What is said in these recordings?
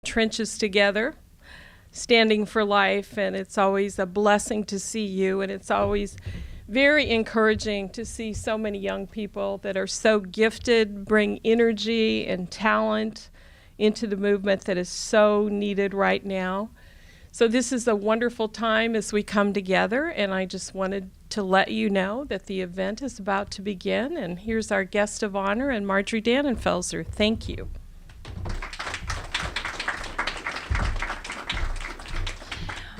trenches together, standing for life, and it's always a blessing to see you, and it's always very encouraging to see so many young people that are so gifted, bring energy and talent into the movement that is so needed right now. So this is a wonderful time as we come together, and I just wanted to let you know that the event is about to begin, and here's our guest of honor, and Marjorie Dannenfelser. Thank you.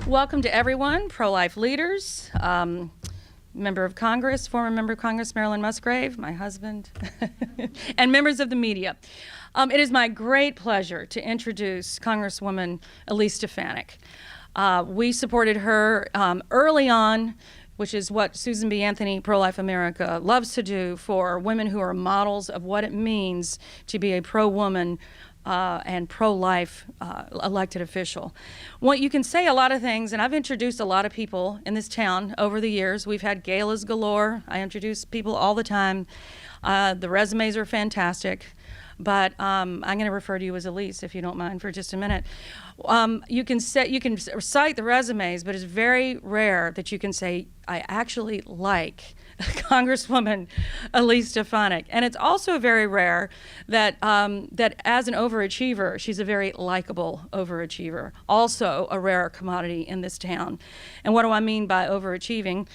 Welcome to everyone, pro-life leaders, member of Congress, former member of Congress Marilyn Musgrave, my husband, and members of the media. It is my great pleasure to introduce Congresswoman Elise Stefanik. We supported her early on, which is what Susan B. Anthony, Pro-Life America, loves to do for women who are models of what it means to be a pro-woman and pro-life elected official. Well, you can say a lot of things, and I've introduced a lot of people in this town over the years. We've had galas galore. I introduce people all the time. The resumes are fantastic, but I'm going to refer to you as Elise, if you don't mind, for just a minute. You can cite the resumes, but it's very rare that you can say, I actually like Congresswoman Elise Stefanik. And it's also very rare that that as an overachiever, she's a very likable overachiever. Also a rare commodity in this town. And what do I mean by overachieving?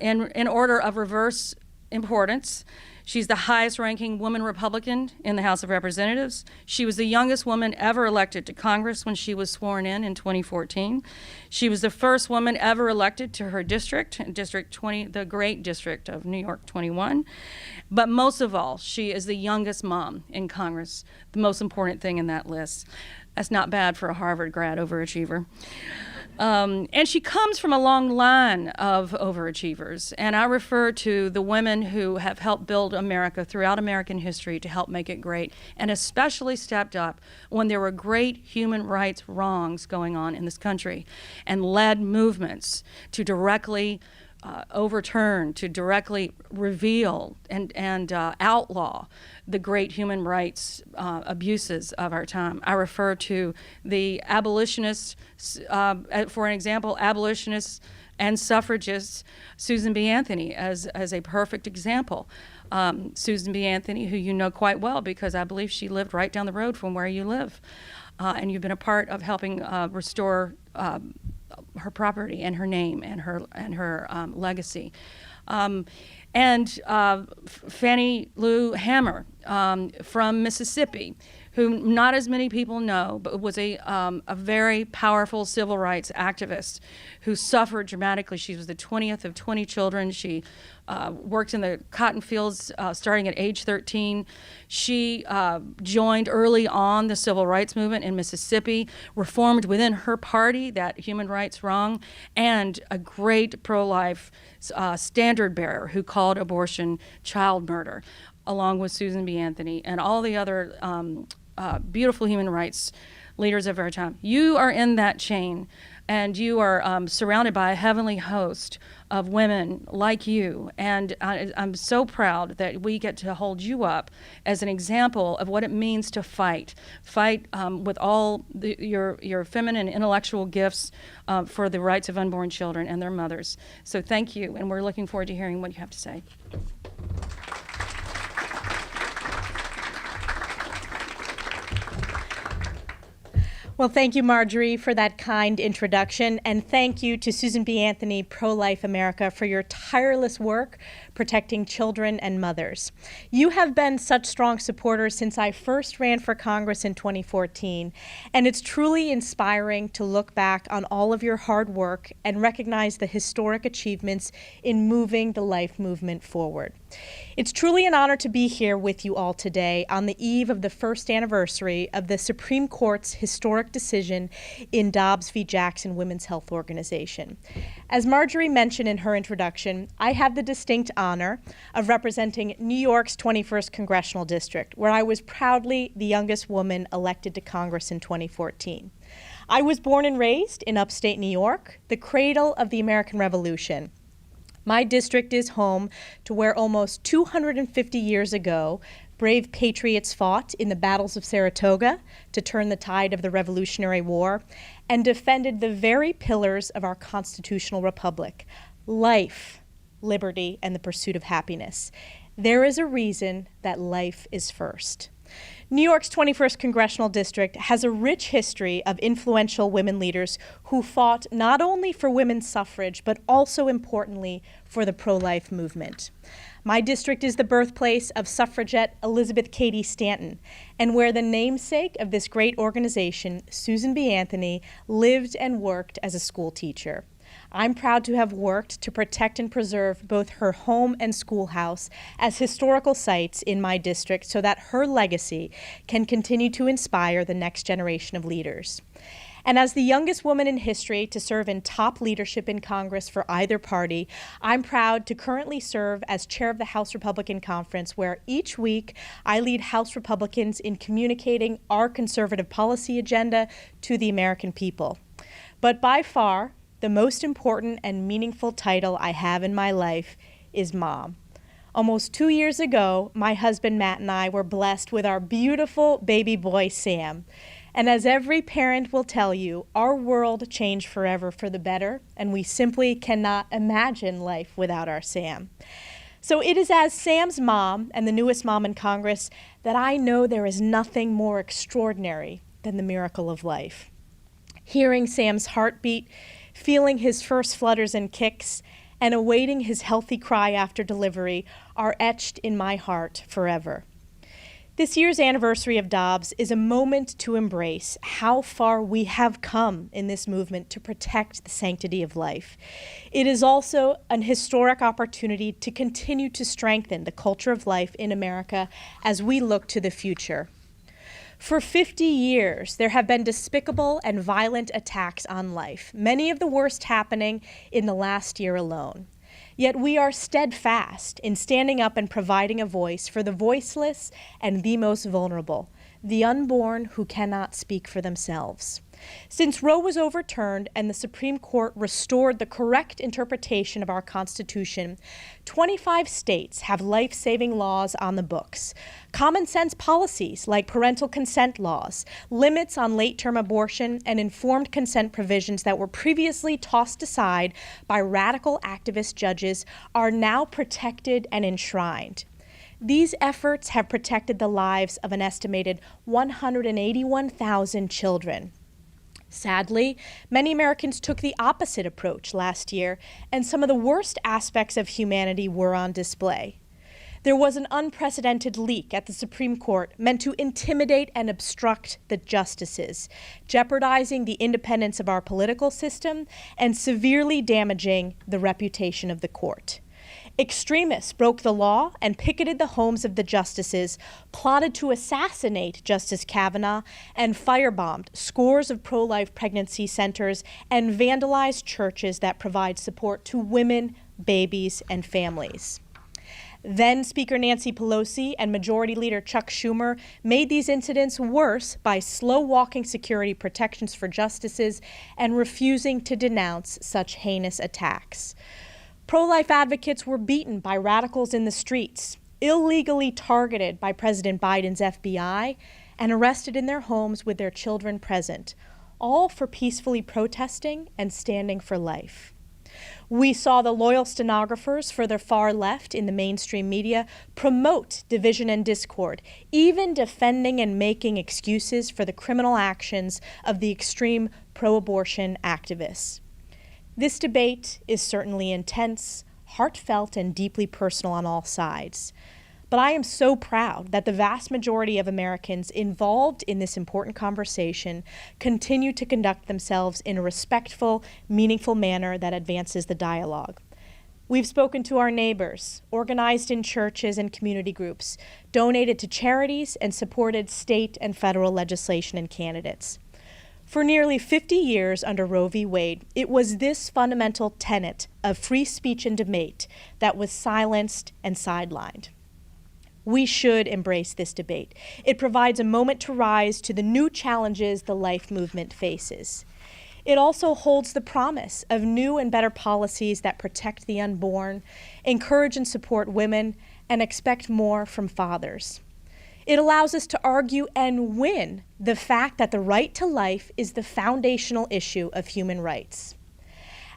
In order of reverse importance, she's the highest ranking woman Republican in the House of Representatives. She was the youngest woman ever elected to Congress when she was sworn in 2014. She was the first woman ever elected to her district, District 20, the great district of New York 21. But most of all, she is the youngest mom in Congress, the most important thing in that list. That's not bad for a Harvard grad overachiever. And she comes from a long line of overachievers, and I refer to the women who have helped build America throughout American history to help make it great, and especially stepped up when there were great human rights wrongs going on in this country, and led movements to directly overturn, to directly reveal and outlaw the great human rights abuses of our time. I refer to the abolitionists, for an example, abolitionists and suffragists, Susan B. Anthony as a perfect example. Susan B. Anthony, who you know quite well because I believe she lived right down the road from where you live. And you've been a part of helping restore her property and her name and her legacy. And Fannie Lou Hamer from Mississippi, who not as many people know, but was a very powerful civil rights activist who suffered dramatically. She was the 20th of 20 children. She worked in the cotton fields starting at age 13. She joined early on the civil rights movement in Mississippi, reformed within her party that human rights wrong, and a great pro-life standard bearer who called abortion child murder, along with Susan B. Anthony and all the other beautiful human rights leaders of our time. You are in that chain, and you are surrounded by a heavenly host of women like you. And I'm so proud that we get to hold you up as an example of what it means to fight with all your feminine intellectual gifts for the rights of unborn children and their mothers. So thank you, and we're looking forward to hearing what you have to say. Well, thank you, Marjorie, for that kind introduction, and thank you to Susan B. Anthony, Pro-Life America, for your tireless work protecting children and mothers. You have been such strong supporters since I first ran for Congress in 2014, and it's truly inspiring to look back on all of your hard work and recognize the historic achievements in moving the life movement forward. It's truly an honor to be here with you all today on the eve of the first anniversary of the Supreme Court's historic decision in Dobbs v. Jackson Women's Health Organization. As Marjorie mentioned in her introduction, I have the distinct honor of representing New York's 21st Congressional District, where I was proudly the youngest woman elected to Congress in 2014. I was born and raised in upstate New York, the cradle of the American Revolution. My district is home to where almost 250 years ago, Brave patriots fought in the battles of Saratoga to turn the tide of the Revolutionary War and defended the very pillars of our constitutional republic: life, liberty, and the pursuit of happiness. There is a reason that life is first. New York's 21st Congressional District has a rich history of influential women leaders who fought not only for women's suffrage, but also importantly for the pro-life movement. My district is the birthplace of suffragette Elizabeth Cady Stanton, and where the namesake of this great organization, Susan B. Anthony, lived and worked as a school teacher. I'm proud to have worked to protect and preserve both her home and schoolhouse as historical sites in my district so that her legacy can continue to inspire the next generation of leaders. And as the youngest woman in history to serve in top leadership in Congress for either party, I'm proud to currently serve as chair of the House Republican Conference, where each week I lead House Republicans in communicating our conservative policy agenda to the American people. But by far, the most important and meaningful title I have in my life is mom. Almost 2 years ago, my husband Matt and I were blessed with our beautiful baby boy, Sam. And as every parent will tell you, our world changed forever for the better, and we simply cannot imagine life without our Sam. So it is as Sam's mom and the newest mom in Congress that I know there is nothing more extraordinary than the miracle of life. Hearing Sam's heartbeat, feeling his first flutters and kicks, and awaiting his healthy cry after delivery are etched in my heart forever. This year's anniversary of Dobbs is a moment to embrace how far we have come in this movement to protect the sanctity of life. It is also an historic opportunity to continue to strengthen the culture of life in America as we look to the future. For 50 years, there have been despicable and violent attacks on life, many of the worst happening in the last year alone. Yet we are steadfast in standing up and providing a voice for the voiceless and the most vulnerable, the unborn who cannot speak for themselves. Since Roe was overturned and the Supreme Court restored the correct interpretation of our Constitution, 25 states have life-saving laws on the books. Common sense policies like parental consent laws, limits on late-term abortion, and informed consent provisions that were previously tossed aside by radical activist judges are now protected and enshrined. These efforts have protected the lives of an estimated 181,000 children. Sadly, many Americans took the opposite approach last year, and some of the worst aspects of humanity were on display. There was an unprecedented leak at the Supreme Court meant to intimidate and obstruct the justices, jeopardizing the independence of our political system and severely damaging the reputation of the court. Extremists broke the law and picketed the homes of the justices, plotted to assassinate Justice Kavanaugh, and firebombed scores of pro-life pregnancy centers and vandalized churches that provide support to women, babies, and families. Then Speaker Nancy Pelosi and Majority Leader Chuck Schumer made these incidents worse by slow-walking security protections for justices and refusing to denounce such heinous attacks. Pro-life advocates were beaten by radicals in the streets, illegally targeted by President Biden's FBI, and arrested in their homes with their children present, all for peacefully protesting and standing for life. We saw the loyal stenographers for the far left in the mainstream media promote division and discord, even defending and making excuses for the criminal actions of the extreme pro-abortion activists. This debate is certainly intense, heartfelt, and deeply personal on all sides. But I am so proud that the vast majority of Americans involved in this important conversation continue to conduct themselves in a respectful, meaningful manner that advances the dialogue. We've spoken to our neighbors, organized in churches and community groups, donated to charities, and supported state and federal legislation and candidates. For nearly 50 years under Roe v. Wade, it was this fundamental tenet of free speech and debate that was silenced and sidelined. We should embrace this debate. It provides a moment to rise to the new challenges the life movement faces. It also holds the promise of new and better policies that protect the unborn, encourage and support women, and expect more from fathers. It allows us to argue and win the fact that the right to life is the foundational issue of human rights.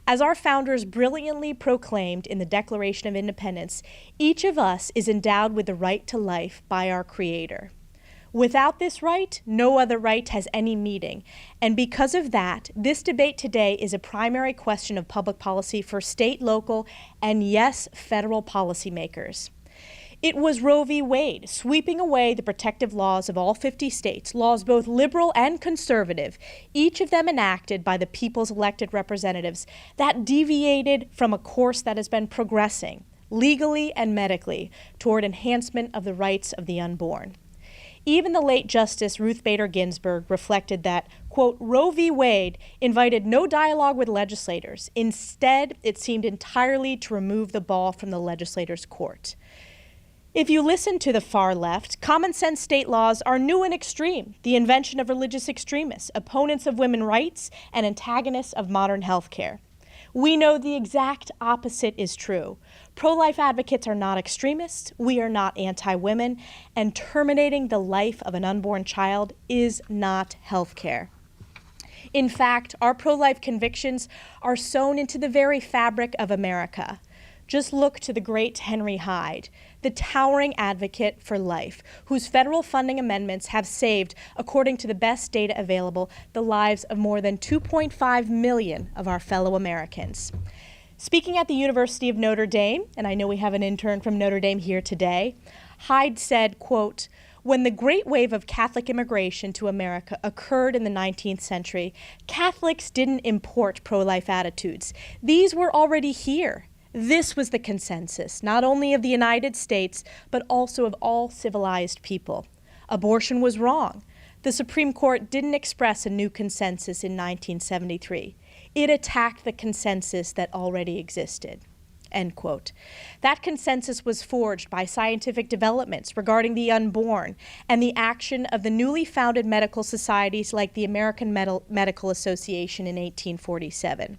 As our founders brilliantly proclaimed in the Declaration of Independence, each of us is endowed with the right to life by our Creator. Without this right, no other right has any meaning. And because of that, this debate today is a primary question of public policy for state, local, and yes, federal policymakers. It was Roe v. Wade, sweeping away the protective laws of all 50 states, laws both liberal and conservative, each of them enacted by the people's elected representatives, that deviated from a course that has been progressing, legally and medically, toward enhancement of the rights of the unborn. Even the late Justice Ruth Bader Ginsburg reflected that, quote, Roe v. Wade invited no dialogue with legislators. Instead, it seemed entirely to remove the ball from the legislator's court. If you listen to the far left, common sense state laws are new and extreme, the invention of religious extremists, opponents of women's rights, and antagonists of modern health care. We know the exact opposite is true. Pro-life advocates are not extremists, we are not anti-women, and terminating the life of an unborn child is not health care. In fact, our pro-life convictions are sewn into the very fabric of America. Just look to the great Henry Hyde, the towering advocate for life, whose federal funding amendments have saved, according to the best data available, the lives of more than 2.5 million of our fellow Americans. Speaking at the University of Notre Dame, and I know we have an intern from Notre Dame here today, Hyde said, quote, when the great wave of Catholic immigration to America occurred in the 19th century, Catholics didn't import pro-life attitudes. These were already here. This was the consensus, not only of the United States, but also of all civilized people. Abortion was wrong. The Supreme Court didn't express a new consensus in 1973. It attacked the consensus that already existed. End quote. That consensus was forged by scientific developments regarding the unborn and the action of the newly founded medical societies like the American Medical Association in 1847.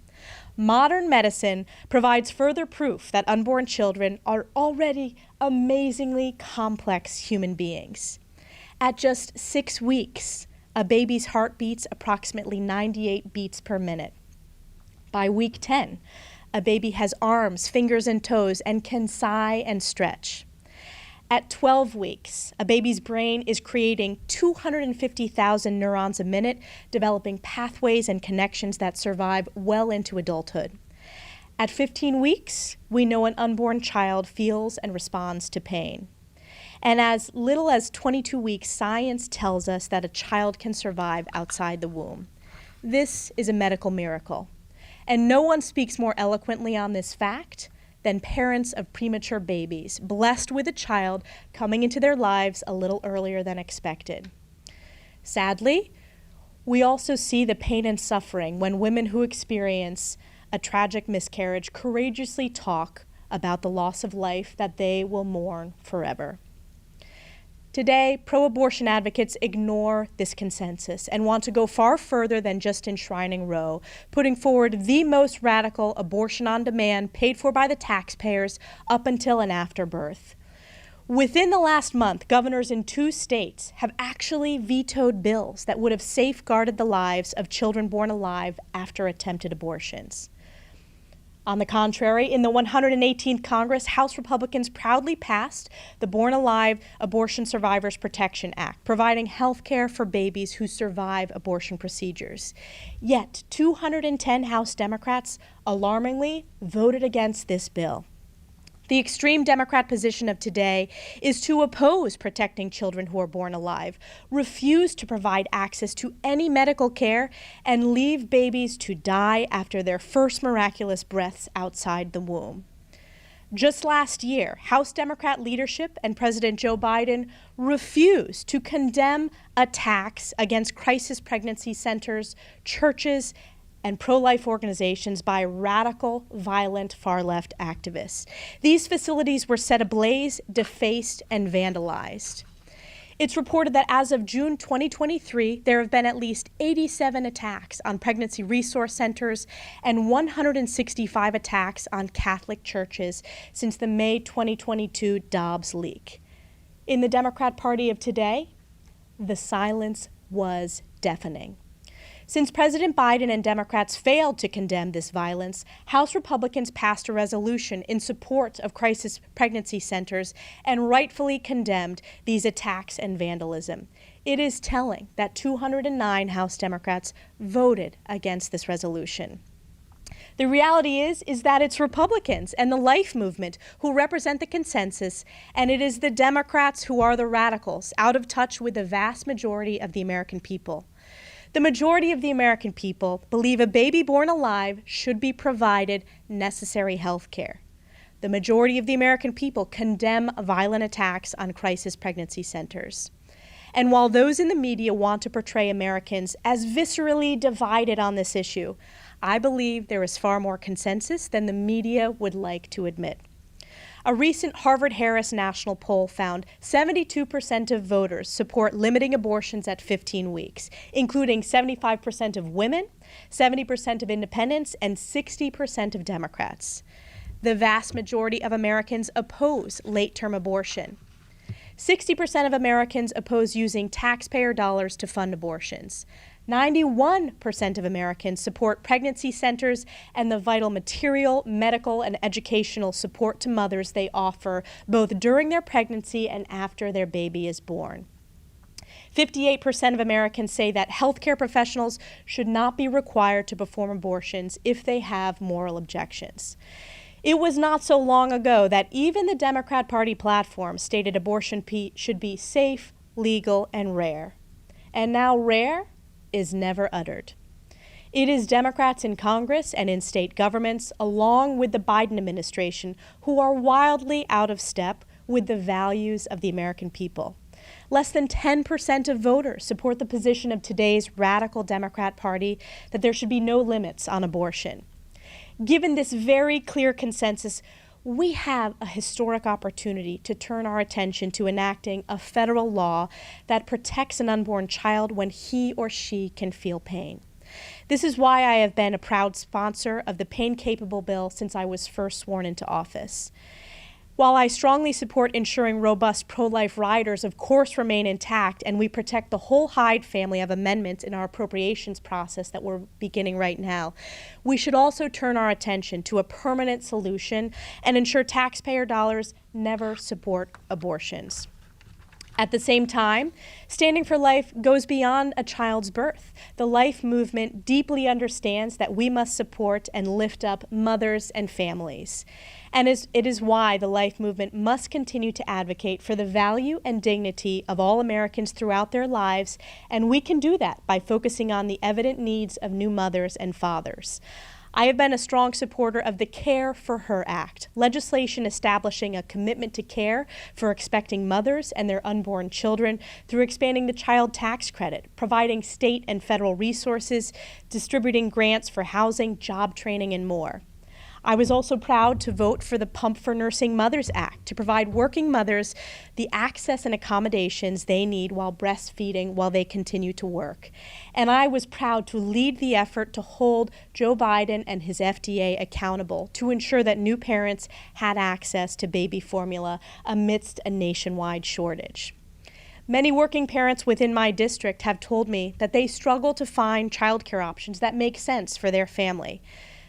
Modern medicine provides further proof that unborn children are already amazingly complex human beings. At just 6 weeks, a baby's heart beats approximately 98 beats per minute. By week 10, a baby has arms, fingers, and toes and can sigh and stretch. At 12 weeks, a baby's brain is creating 250,000 neurons a minute, developing pathways and connections that survive well into adulthood. At 15 weeks, we know an unborn child feels and responds to pain. And as little as 22 weeks, science tells us that a child can survive outside the womb. This is a medical miracle. And no one speaks more eloquently on this fact than parents of premature babies, blessed with a child coming into their lives a little earlier than expected. Sadly, we also see the pain and suffering when women who experience a tragic miscarriage courageously talk about the loss of life that they will mourn forever. Today, pro-abortion advocates ignore this consensus and want to go far further than just enshrining Roe, putting forward the most radical abortion on demand paid for by the taxpayers up until and after birth. Within the last month, governors in 2 states have actually vetoed bills that would have safeguarded the lives of children born alive after attempted abortions. On the contrary, in the 118th Congress, House Republicans proudly passed the Born Alive Abortion Survivors Protection Act, providing health care for babies who survive abortion procedures. Yet, 210 House Democrats alarmingly voted against this bill. The extreme Democrat position of today is to oppose protecting children who are born alive, refuse to provide access to any medical care, and leave babies to die after their first miraculous breaths outside the womb. Just last year, House Democrat leadership and President Joe Biden refused to condemn attacks against crisis pregnancy centers, churches, and pro-life organizations by radical, violent, far-left activists. These facilities were set ablaze, defaced, and vandalized. It's reported that as of June 2023, there have been at least 87 attacks on pregnancy resource centers and 165 attacks on Catholic churches since the May 2022 Dobbs leak. In the Democrat Party of today, the silence was deafening. Since President Biden and Democrats failed to condemn this violence, House Republicans passed a resolution in support of crisis pregnancy centers and rightfully condemned these attacks and vandalism. It is telling that 209 House Democrats voted against this resolution. The reality is that it's Republicans and the Life Movement who represent the consensus, and it is the Democrats who are the radicals, out of touch with the vast majority of the American people. The majority of the American people believe a baby born alive should be provided necessary health care. The majority of the American people condemn violent attacks on crisis pregnancy centers. And while those in the media want to portray Americans as viscerally divided on this issue, I believe there is far more consensus than the media would like to admit. A recent Harvard-Harris national poll found 72% of voters support limiting abortions at 15 weeks, including 75% of women, 70% of independents, and 60% of Democrats. The vast majority of Americans oppose late-term abortion. 60% of Americans oppose using taxpayer dollars to fund abortions. 91% of Americans support pregnancy centers and the vital material, medical, and educational support to mothers they offer both during their pregnancy and after their baby is born. 58% of Americans say that healthcare professionals should not be required to perform abortions if they have moral objections. It was not so long ago that even the Democrat Party platform stated abortion should be safe, legal, and rare. And now rare is never uttered. It is Democrats in Congress and in state governments, along with the Biden administration, who are wildly out of step with the values of the American people. Less than 10% of voters support the position of today's radical Democrat Party that there should be no limits on abortion. Given this very clear consensus, we have a historic opportunity to turn our attention to enacting a federal law that protects an unborn child when he or she can feel pain. This is why I have been a proud sponsor of the pain-capable bill since I was first sworn into office. While I strongly support ensuring robust pro-life riders of course remain intact and we protect the whole Hyde family of amendments in our appropriations process that we're beginning right now, we should also turn our attention to a permanent solution and ensure taxpayer dollars never support abortions. At the same time, Standing for Life goes beyond a child's birth. The Life Movement deeply understands that we must support and lift up mothers and families. And it is why the Life Movement must continue to advocate for the value and dignity of all Americans throughout their lives, and we can do that by focusing on the evident needs of new mothers and fathers. I have been a strong supporter of the Care for Her Act, legislation establishing a commitment to care for expecting mothers and their unborn children through expanding the child tax credit, providing state and federal resources, distributing grants for housing, job training, and more. I was also proud to vote for the Pump for Nursing Mothers Act to provide working mothers the access and accommodations they need while breastfeeding while they continue to work. And I was proud to lead the effort to hold Joe Biden and his FDA accountable to ensure that new parents had access to baby formula amidst a nationwide shortage. Many working parents within my district have told me that they struggle to find childcare options that make sense for their family.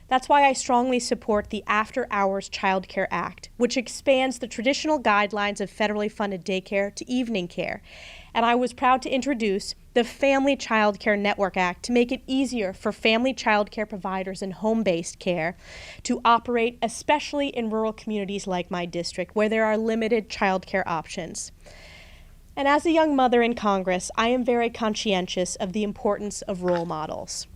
That's why I strongly support the After Hours Child Care Act, which expands the traditional guidelines of federally funded daycare to evening care. And I was proud to introduce the Family Child Care Network Act to make it easier for family child care providers and home-based care to operate, especially in rural communities like my district, where there are limited child care options. And as a young mother in Congress, I am very conscientious of the importance of role models.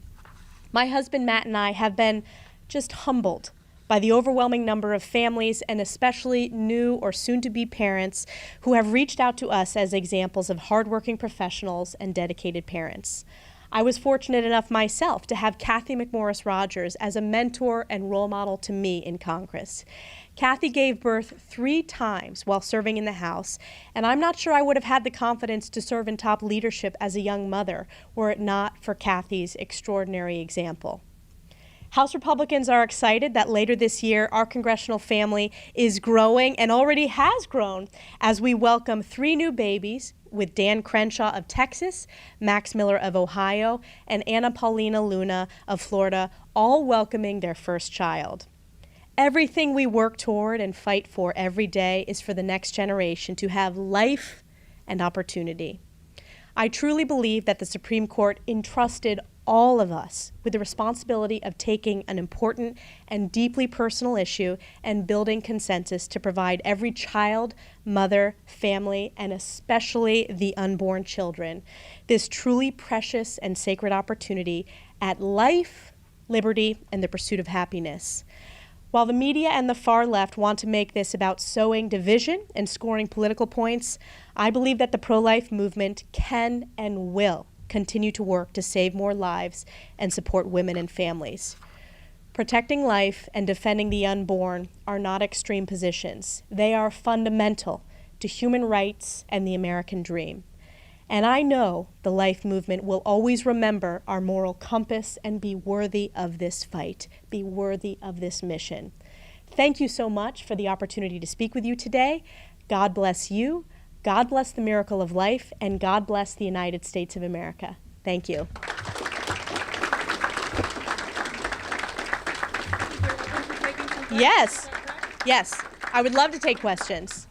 My husband Matt and I have been just humbled by the overwhelming number of families and especially new or soon-to-be parents who have reached out to us as examples of hardworking professionals and dedicated parents. I was fortunate enough myself to have Kathy McMorris Rogers as a mentor and role model to me in Congress. Kathy gave birth 3 times while serving in the House, and I'm not sure I would have had the confidence to serve in top leadership as a young mother were it not for Kathy's extraordinary example. House Republicans are excited that later this year, our congressional family is growing and already has grown as we welcome 3 new babies with Dan Crenshaw of Texas, Max Miller of Ohio, and Anna Paulina Luna of Florida, all welcoming their first child. Everything we work toward and fight for every day is for the next generation to have life and opportunity. I truly believe that the Supreme Court entrusted all of us with the responsibility of taking an important and deeply personal issue and building consensus to provide every child, mother, family, and especially the unborn children this truly precious and sacred opportunity at life, liberty, and the pursuit of happiness. While the media and the far left want to make this about sowing division and scoring political points, I believe that the pro-life movement can and will continue to work to save more lives and support women and families. Protecting life and defending the unborn are not extreme positions. They are fundamental to human rights and the American dream. And I know the life movement will always remember our moral compass and be worthy of this fight, be worthy of this mission. Thank you so much for the opportunity to speak with you today. God bless you. God bless the miracle of life, and God bless the United States of America. Thank you. Yes, yes. I would love to take questions.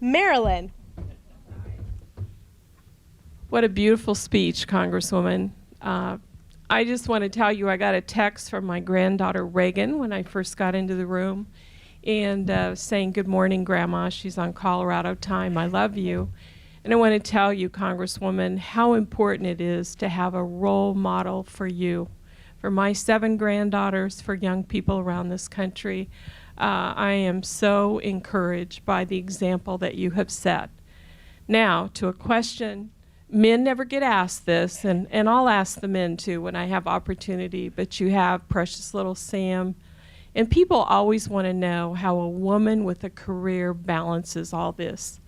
Marilyn. What a beautiful speech, Congresswoman. I just want to tell you I got a text from my granddaughter Reagan when I first got into the room and saying, "Good morning, Grandma." She's on Colorado time. I love you. And I want to tell you, Congresswoman, how important it is to have a role model for you, for my 7 granddaughters, for young people around this country. I am so encouraged by the example that you have set. Now, to a question, men never get asked this, and I'll ask the men too when I have opportunity, but you have precious little Sam. And people always want to know how a woman with a career balances all this.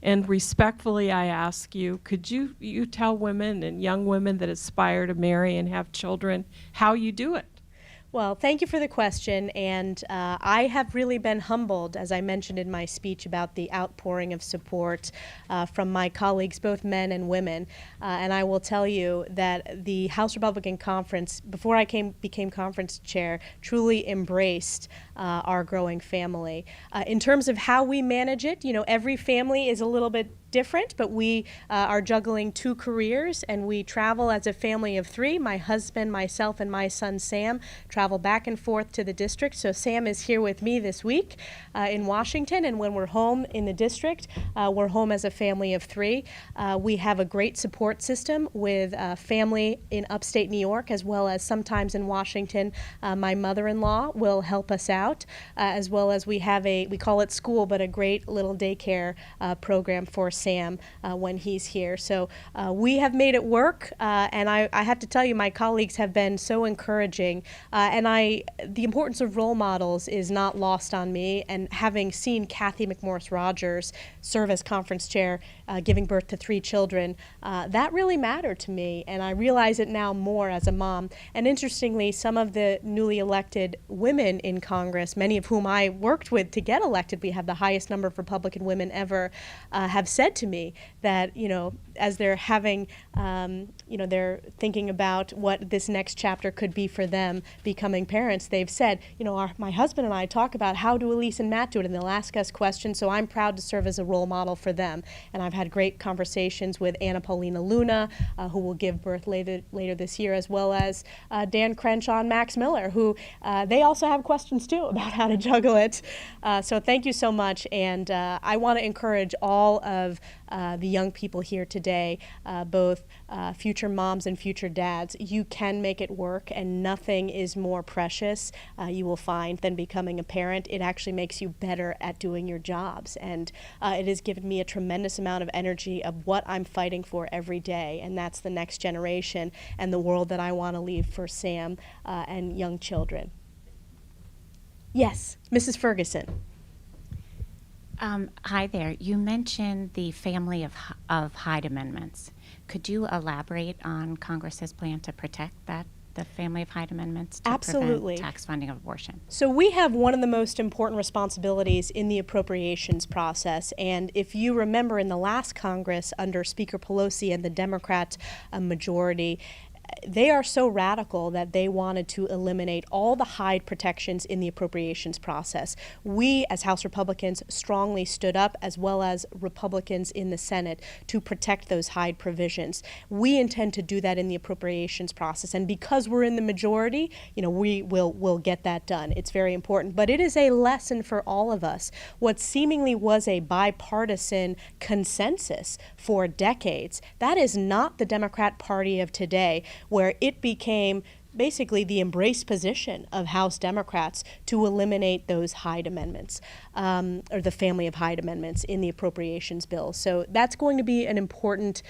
And respectfully, I ask you, could you tell women and young women that aspire to marry and have children how you do it? Well, thank you for the question, and I have really been humbled, as I mentioned in my speech, about the outpouring of support from my colleagues, both men and women. And I will tell you that the House Republican Conference, before I became conference chair, truly embraced our growing family. In terms of how we manage it, you know, every family is a little bit different, but we are juggling 2 careers, and we travel as a family of 3. My husband, myself, and my son Sam travel back and forth to the district. So Sam is here with me this week in Washington, and when we're home in the district, we're home as a family of 3. We have a great support system with family in upstate New York, as well as sometimes in Washington. My mother-in-law will help us out, as well as we have we call it school, but a great little daycare program for Sam when he's here. So we have made it work, and I have to tell you, my colleagues have been so encouraging, and the importance of role models is not lost on me. And having seen Kathy McMorris Rogers serve as conference chair, giving birth to 3 children, that really mattered to me, and I realize it now more as a mom. And interestingly, some of the newly elected women in Congress, many of whom I worked with to get elected, we have the highest number of Republican women ever, have said to me that, you know, as they're having, you know, they're thinking about what this next chapter could be for them becoming parents, they've said, you know, my husband and I talk about how do Elise and Matt do it, and they'll ask us questions, so I'm proud to serve as a role model for them. And I've had great conversations with Anna Paulina Luna, who will give birth later this year, as well as Dan Crenshaw and Max Miller, who they also have questions too about how to juggle it. So thank you so much, and I want to encourage all of the young people here today, both future moms and future dads. You can make it work, and nothing is more precious, you will find, than becoming a parent. It actually makes you better at doing your jobs, and it has given me a tremendous amount of energy of what I'm fighting for every day, and that's the next generation and the world that I want to leave for Sam and young children. Yes, Mrs. Ferguson. Hi there. You mentioned the family of Hyde amendments. Could you elaborate on Congress's plan to protect the family of Hyde amendments to Absolutely. prevent tax funding of abortion? So we have one of the most important responsibilities in the appropriations process. And if you remember in the last Congress under Speaker Pelosi and the Democrat majority, they are so radical that they wanted to eliminate all the Hyde protections in the appropriations process. We, as House Republicans, strongly stood up, as well as Republicans in the Senate, to protect those Hyde provisions. We intend to do that in the appropriations process, and because we're in the majority, we'll get that done. It's very important, but it is a lesson for all of us. What seemingly was a bipartisan consensus for decades, that is not the Democrat Party of today, where it became basically the embrace position of House Democrats to eliminate those Hyde amendments, or the family of Hyde amendments in the appropriations bill. So that's going to be an important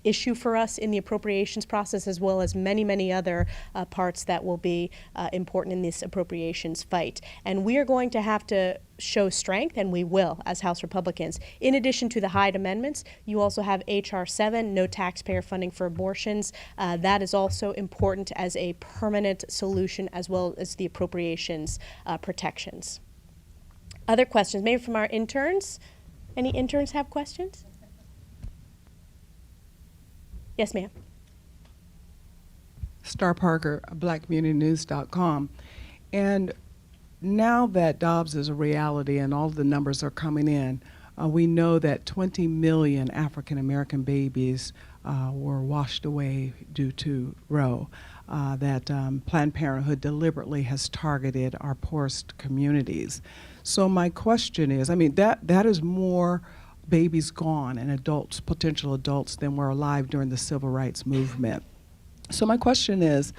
issue for us in the appropriations process, as well as many, many other parts that will be important in this appropriations fight. And we are going to have to show strength, and we will, as House Republicans. In addition to the Hyde amendments, you also have H.R. 7, no taxpayer funding for abortions. That is also important as a permanent solution, as well as the appropriations protections. Other questions, maybe from our interns? Any interns have questions? Yes, ma'am. Star Parker, blackcommunitynews.com. And now that Dobbs is a reality and all the numbers are coming in, we know that 20 million African American babies were washed away due to Roe, that Planned Parenthood deliberately has targeted our poorest communities. So my question is, that is more babies gone and adults, potential adults, than were alive during the civil rights movement. So my question is,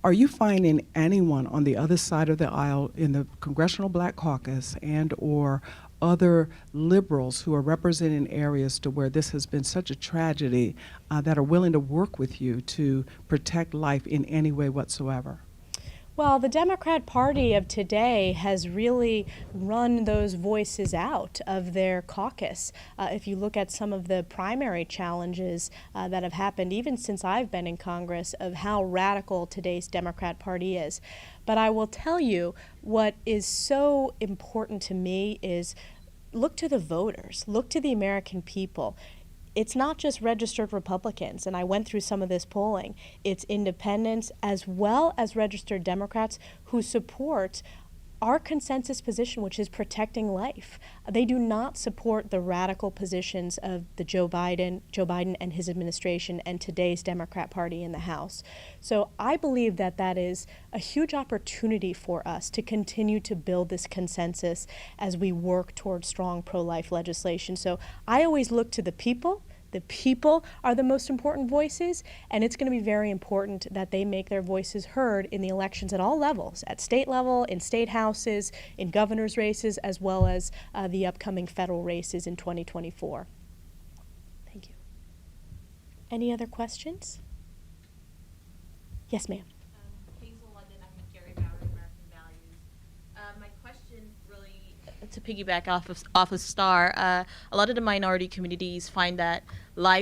are you finding anyone on the other side of the aisle in the Congressional Black Caucus and or other liberals who are representing areas to where this has been such a tragedy that are willing to work with you to protect life in any way whatsoever? Well, the Democrat Party of today has really run those voices out of their caucus. If you look at some of the primary challenges that have happened, even since I've been in Congress, of how radical today's Democrat Party is. But I will tell you, what is so important to me is look to the voters, look to the American people. It's not just registered Republicans, and I went through some of this polling. It's independents as well as registered Democrats who support our consensus position, which is protecting life. They do not support the radical positions of the Joe Biden and his administration and today's Democrat Party in the House. So I believe that that is a huge opportunity for us to continue to build this consensus as we work towards strong pro-life legislation. So I always look to the people. The people are the most important voices, and it's going to be very important that they make their voices heard in the elections at all levels, at state level, in state houses, in governor's races, as well as the upcoming federal races in 2024. Thank you. Any other questions? Yes, ma'am. Hazel London, I'm with Gary Bauer, American Values. My question really, to piggyback off of Star, a lot of the minority communities find that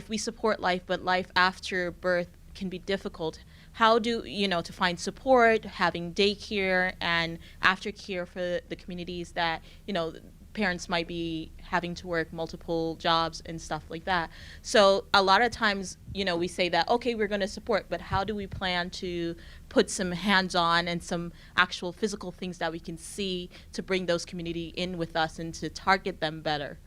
we support life, but life after birth can be difficult. How do, to find support, having daycare and aftercare for the communities that, parents might be having to work multiple jobs and stuff like that. So a lot of times, we say that, okay, we're going to support, but how do we plan to put some hands-on and some actual physical things that we can see to bring those community in with us and to target them better?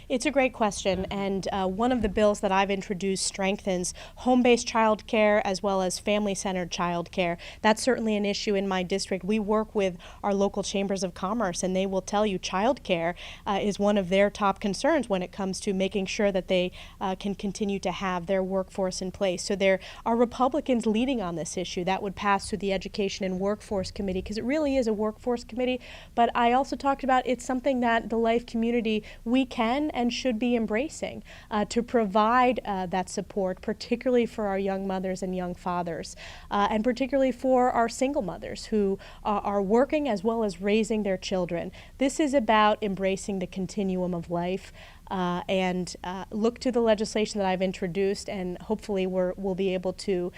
It's a great question, and one of the bills that I've introduced strengthens home-based child care as well as family-centered child care. That's certainly an issue in my district. We work with our local chambers of commerce, and they will tell you child care is one of their top concerns when it comes to making sure that they can continue to have their workforce in place. So there are Republicans leading on this issue. That would pass through the Education and Workforce Committee, because it really is a workforce committee. But I also talked about it's something that the Life community, we can and should be embracing to provide that support, particularly for our young mothers and young fathers, and particularly for our single mothers who are working as well as raising their children. This is about embracing the continuum of life. And look to the legislation that I've introduced, and hopefully we'll be able to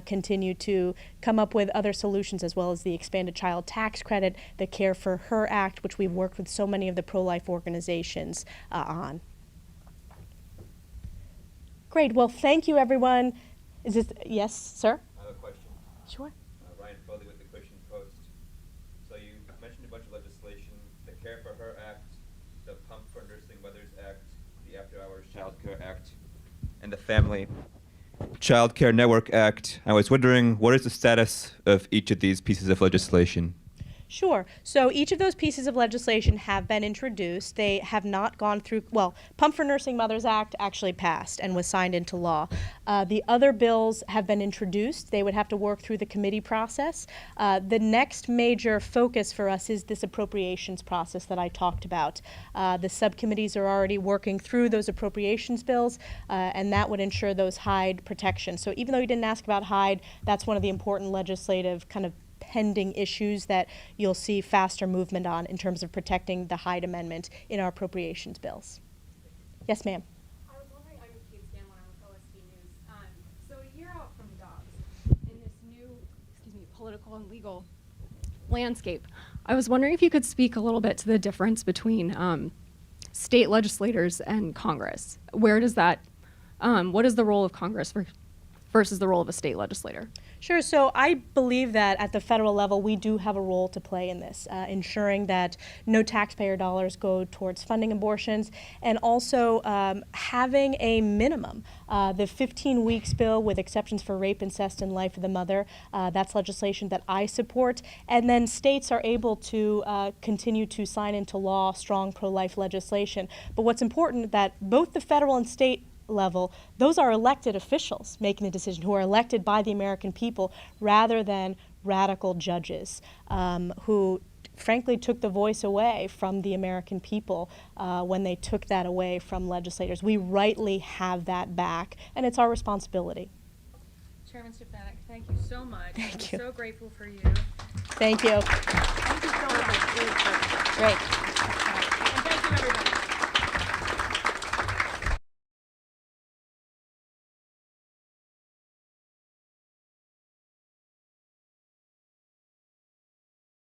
continue to come up with other solutions, as well as the expanded child tax credit, the Care for Her Act, which we've worked with so many of the pro-life organizations on. Great. Well, thank you, everyone. Is this, yes, sir? I have a question. Sure. Ryan Foley with the Christian Post. So you mentioned a bunch of legislation, the Care for Her Act, the Pump for Nursing Mothers Act, the After Hours Child Care Act, and the Family Child Care Network Act. I was wondering, what is the status of each of these pieces of legislation? Sure. So each of those pieces of legislation have been introduced. They have not gone through, well, Pump for Nursing Mothers Act actually passed and was signed into law. The other bills have been introduced. They would have to work through the committee process. The next major focus for us is this appropriations process that I talked about. The subcommittees are already working through those appropriations bills, and that would ensure those Hyde protections. So even though you didn't ask about Hyde, that's one of the important legislative kind of pending issues that you'll see faster movement on in terms of protecting the Hyde Amendment in our appropriations bills. Yes, ma'am. I was wondering, I'm Kate Stanmore with OSD News. So a year out from Dobbs, in this new, political and legal landscape, I was wondering if you could speak a little bit to the difference between state legislators and Congress. Where does that, what is the role of Congress versus the role of a state legislator? Sure. So I believe that at the federal level, we do have a role to play in this, ensuring that no taxpayer dollars go towards funding abortions, and also having a minimum. The 15 weeks bill with exceptions for rape, incest, and life of the mother, that's legislation that I support. And then states are able to continue to sign into law strong pro-life legislation. But what's important that both the federal and state level, those are elected officials making the decision, who are elected by the American people, rather than radical judges who frankly took the voice away from the American people when they took that away from legislators. We rightly have that back, and it's our responsibility. Chairman Stefanik, thank you so much. Thank you. I'm so grateful for you. Thank you. Thank you so much. Great.